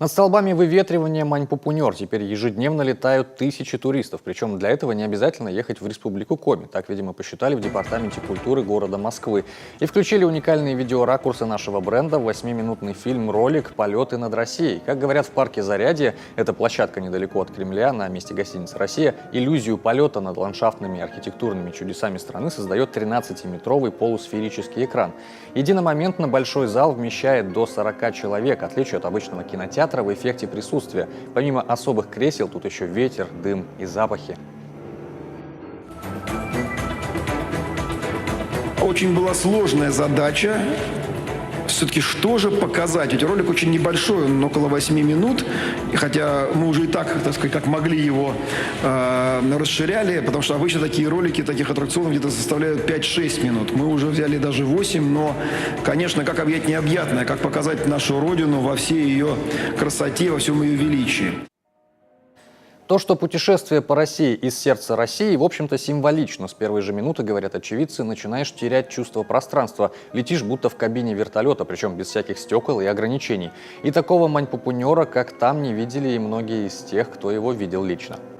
Над столбами выветривания Маньпупуньор теперь ежедневно летают тысячи туристов. Причем для этого не обязательно ехать в Республику Коми. Так, видимо, посчитали в Департаменте культуры города Москвы. И включили уникальные видеоракурсы нашего бренда в 8-минутный фильм-ролик «Полеты над Россией». Как говорят в парке Зарядье, это площадка недалеко от Кремля, на месте гостиницы «Россия», иллюзию полета над ландшафтными и архитектурными чудесами страны создает 13-метровый полусферический экран. Единомоментно большой зал вмещает до 40 человек. Отличие от обычного кинотеатра в эффекте присутствия. Помимо особых кресел, тут еще ветер, дым и запахи. Очень была сложная задача. Все-таки что же показать? Ведь ролик очень небольшой, он около 8 минут. И хотя мы уже и так, так сказать, как могли его расширяли, потому что обычно такие ролики, таких аттракционов где-то составляют 5-6 минут. Мы уже взяли даже 8, но, конечно, как объять необъятное, как показать нашу родину во всей ее красоте, во всем ее величии. То, что путешествие по России из сердца России, в общем-то, символично. С первой же минуты, говорят очевидцы, начинаешь терять чувство пространства. Летишь будто в кабине вертолета, причем без всяких стекол и ограничений. И такого Маньпупуньора, как там, не видели и многие из тех, кто его видел лично.